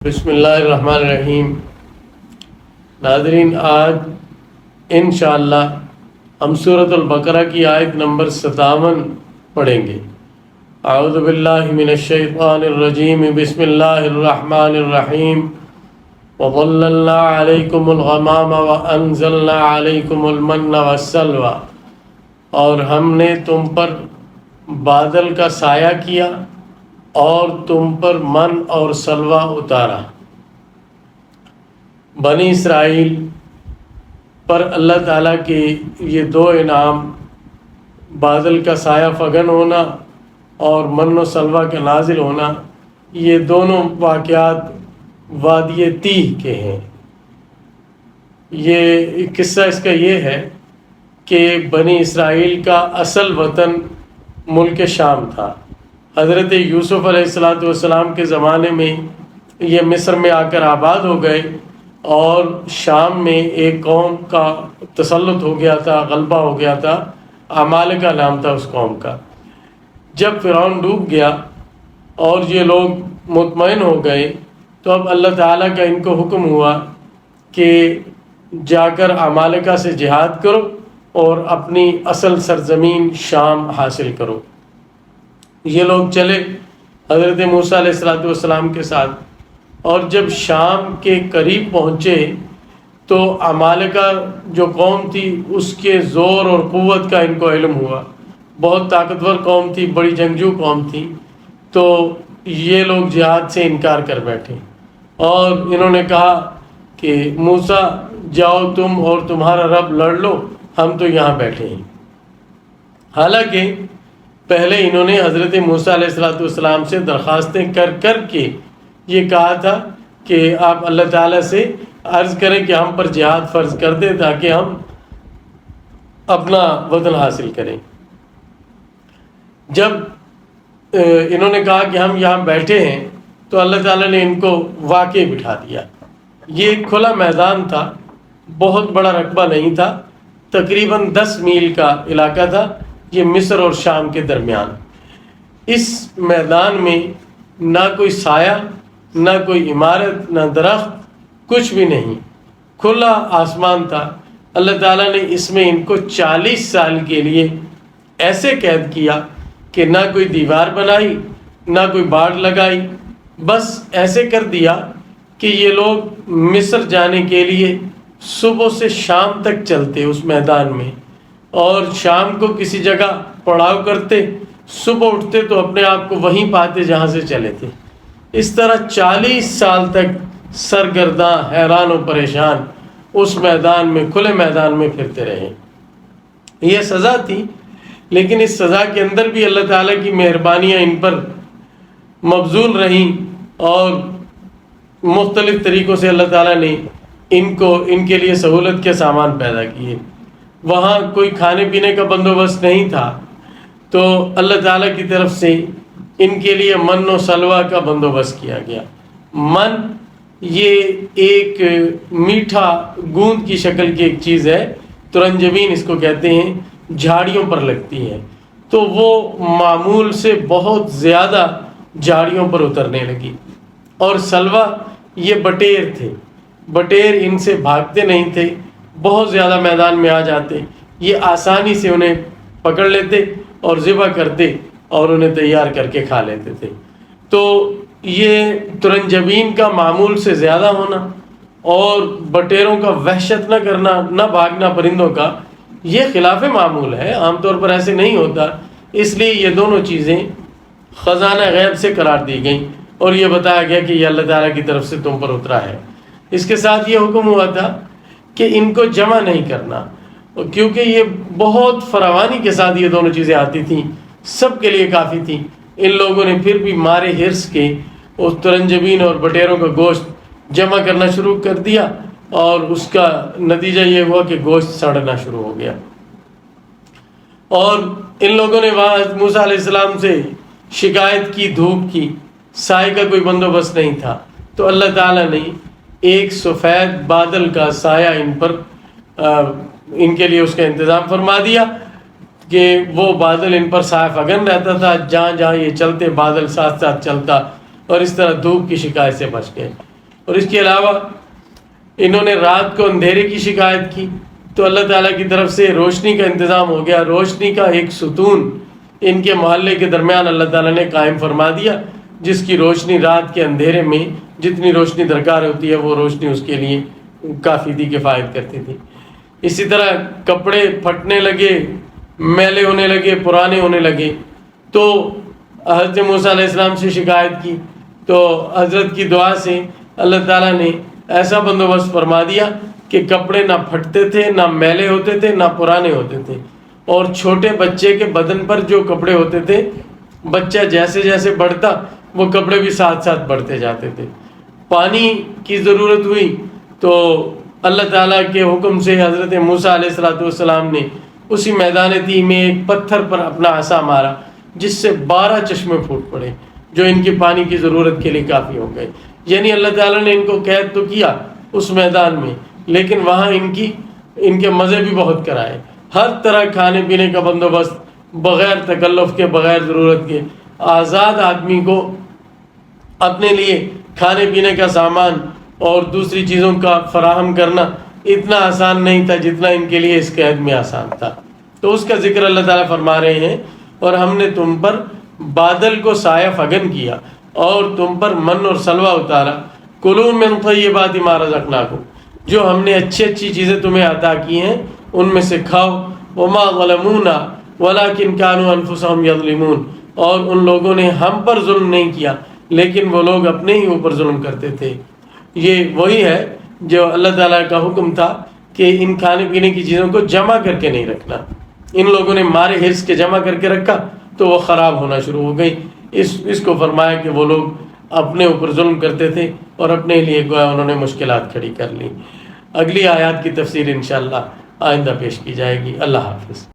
بسم اللہ الرحمن الرحیم۔ ناظرین، آج انشاءاللہ ہم سورۃ البقرہ کی آیت نمبر 57 پڑھیں گے۔ اعوذ باللہ من الشیطان الرجیم، بسم اللہ الرحمن الرحیم۔ وَظَلَّلْنَا عَلَيْكُمُ الْغَمَامَ وَأَنزَلْنَا عَلَيْكُمُ الْمَنَّ وَالسَّلْوَىٰ، اور ہم نے تم پر بادل کا سایہ کیا اور تم پر من اور سلوہ اتارا۔ بنی اسرائیل پر اللہ تعالیٰ کے یہ دو انعام، بادل کا سایہ فگن ہونا اور من و سلوہ کا نازل ہونا، یہ دونوں واقعات وادی تیہ کے ہیں۔ یہ قصہ اس کا یہ ہے کہ بنی اسرائیل کا اصل وطن ملک شام تھا۔ حضرت یوسف علیہ السلام کے زمانے میں یہ مصر میں آ کر آباد ہو گئے، اور شام میں ایک قوم کا تسلط ہو گیا تھا، غلبہ ہو گیا تھا، عمالقہ نام تھا اس قوم کا۔ جب فرعون ڈوب گیا اور یہ لوگ مطمئن ہو گئے، تو اب اللہ تعالیٰ کا ان کو حکم ہوا کہ جا کر عمالقہ سے جہاد کرو اور اپنی اصل سرزمین شام حاصل کرو۔ یہ لوگ چلے حضرت موسیٰ علیہ السلام کے ساتھ، اور جب شام کے قریب پہنچے تو عمالقہ جو قوم تھی اس کے زور اور قوت کا ان کو علم ہوا۔ بہت طاقتور قوم تھی، بڑی جنگجو قوم تھی، تو یہ لوگ جہاد سے انکار کر بیٹھے، اور انہوں نے کہا کہ موسیٰ جاؤ تم اور تمہارا رب لڑ لو، ہم تو یہاں بیٹھے ہیں۔ حالانکہ پہلے انہوں نے حضرت موسیٰ علیہ السلام سے درخواستیں کر کر کے یہ کہا تھا کہ آپ اللہ تعالیٰ سے عرض کریں کہ ہم پر جہاد فرض کر دیں تاکہ ہم اپنا وطن حاصل کریں۔ جب انہوں نے کہا کہ ہم یہاں بیٹھے ہیں تو اللہ تعالیٰ نے ان کو واقع بٹھا دیا۔ یہ ایک کھلا میدان تھا، بہت بڑا رقبہ نہیں تھا، تقریباً 10 میل کا علاقہ تھا، یہ مصر اور شام کے درمیان۔ اس میدان میں نہ کوئی سایہ، نہ کوئی عمارت، نہ درخت، کچھ بھی نہیں، کھلا آسمان تھا۔ اللہ تعالیٰ نے اس میں ان کو 40 سال کے لیے ایسے قید کیا کہ نہ کوئی دیوار بنائی، نہ کوئی باڑ لگائی، بس ایسے کر دیا کہ یہ لوگ مصر جانے کے لیے صبح سے شام تک چلتے اس میدان میں، اور شام کو کسی جگہ پڑاؤ کرتے، صبح اٹھتے تو اپنے آپ کو وہیں پاتے جہاں سے چلے تھے۔ اس طرح 40 سال تک سرگرداں، حیران و پریشان اس میدان میں، کھلے میدان میں پھرتے رہے۔ یہ سزا تھی، لیکن اس سزا کے اندر بھی اللہ تعالیٰ کی مہربانیاں ان پر مبذول رہیں، اور مختلف طریقوں سے اللہ تعالیٰ نے ان کے لیے سہولت کے سامان پیدا کیے۔ وہاں کوئی کھانے پینے کا بندوبست نہیں تھا، تو اللہ تعالیٰ کی طرف سے ان کے لیے من و سلوہ کا بندوبست کیا گیا۔ من یہ ایک میٹھا گوند کی شکل کی ایک چیز ہے، ترنجبین اس کو کہتے ہیں، جھاڑیوں پر لگتی ہے، تو وہ معمول سے بہت زیادہ جھاڑیوں پر اترنے لگی۔ اور سلوہ یہ بٹیر تھے، بٹیر ان سے بھاگتے نہیں تھے، بہت زیادہ میدان میں آ جاتے، یہ آسانی سے انہیں پکڑ لیتے اور ذبح کرتے اور انہیں تیار کر کے کھا لیتے تھے۔ تو یہ ترنجبین کا معمول سے زیادہ ہونا اور بٹیروں کا وحشت نہ کرنا، نہ بھاگنا پرندوں کا، یہ خلاف معمول ہے، عام طور پر ایسے نہیں ہوتا۔ اس لیے یہ دونوں چیزیں خزانہ غیب سے قرار دی گئیں، اور یہ بتایا گیا کہ یہ اللہ تعالیٰ کی طرف سے تم پر اترا ہے۔ اس کے ساتھ یہ حکم ہوا تھا کہ ان کو جمع نہیں کرنا، کیونکہ یہ بہت فراوانی کے ساتھ یہ دونوں چیزیں آتی تھیں، سب کے لیے کافی تھیں۔ ان لوگوں نے پھر بھی مارے حرص کے اس ترنجبین اور بٹیروں کا گوشت جمع کرنا شروع کر دیا، اور اس کا نتیجہ یہ ہوا کہ گوشت سڑنا شروع ہو گیا۔ اور ان لوگوں نے وہاں موسیٰ علیہ السلام سے شکایت کی، دھوپ کی، سائے کا کوئی بندوبست نہیں تھا، تو اللہ تعالیٰ نے ایک سفید بادل کا سایہ ان کے لیے اس کا انتظام فرما دیا کہ وہ بادل ان پر سایہ فگن رہتا تھا، جہاں جہاں یہ چلتے بادل ساتھ ساتھ چلتا، اور اس طرح دھوپ کی شکایت سے بچ گئے۔ اور اس کے علاوہ انہوں نے رات کو اندھیرے کی شکایت کی تو اللہ تعالیٰ کی طرف سے روشنی کا انتظام ہو گیا. روشنی کا ایک ستون ان کے محلے کے درمیان اللہ تعالیٰ نے قائم فرما دیا، جس کی روشنی رات کے اندھیرے میں جتنی روشنی درکار ہوتی ہے وہ روشنی اس کے لیے کافی تھی، کفایت کرتی تھی. اسی طرح کپڑے پھٹنے لگے، میلے ہونے لگے، پرانے ہونے لگے تو حضرت موسیٰ علیہ السلام سے شکایت کی تو حضرت کی دعا سے اللہ تعالیٰ نے ایسا بندوبست فرما دیا کہ کپڑے نہ پھٹتے تھے، نہ میلے ہوتے تھے، نہ پرانے ہوتے تھے. اور چھوٹے بچے کے بدن پر جو کپڑے ہوتے تھے، بچہ جیسے جیسے بڑھتا وہ کپڑے بھی ساتھ ساتھ بڑھتے جاتے تھے. پانی کی ضرورت ہوئی تو اللہ تعالیٰ کے حکم سے حضرت موسیٰ علیہ السلام نے اسی میدان تیہ میں ایک پتھر پر اپنا عصا مارا، جس سے 12 چشمے پھوٹ پڑے جو ان کی پانی کی ضرورت کے لیے کافی ہو گئے. یعنی اللہ تعالیٰ نے ان کو قید تو کیا اس میدان میں، لیکن وہاں ان کے مزے بھی بہت کرائے. ہر طرح کھانے پینے کا بندوبست بغیر تکلف کے، بغیر ضرورت کے. آزاد آدمی کو اپنے لیے کھانے پینے کا سامان اور دوسری چیزوں کا فراہم کرنا اتنا آسان نہیں تھا جتنا ان کے لیے اس قید میں آسان تھا. تو اس کا ذکر اللہ تعالیٰ فرما رہے ہیں، اور ہم نے تم پر بادل کو سایہ فگن کیا اور تم پر من اور سلوہ اتارا. کلوا من طیبات ما رزقناکم، جو ہم نے اچھی اچھی چیزیں تمہیں عطا کی ہیں ان میں سے کھاؤ. وما ظلمونا ولکن كانوا انفسهم یظلمون، اور ان لوگوں نے ہم پر ظلم نہیں کیا لیکن وہ لوگ اپنے ہی اوپر ظلم کرتے تھے. یہ وہی ہے جو اللہ تعالیٰ کا حکم تھا کہ ان کھانے پینے کی چیزوں کو جمع کر کے نہیں رکھنا. ان لوگوں نے مارے حرص کے جمع کر کے رکھا تو وہ خراب ہونا شروع ہو گئی. اس کو فرمایا کہ وہ لوگ اپنے اوپر ظلم کرتے تھے اور اپنے لیے گویا انہوں نے مشکلات کھڑی کر لی. اگلی آیات کی تفسیر انشاءاللہ آئندہ پیش کی جائے گی. اللہ حافظ.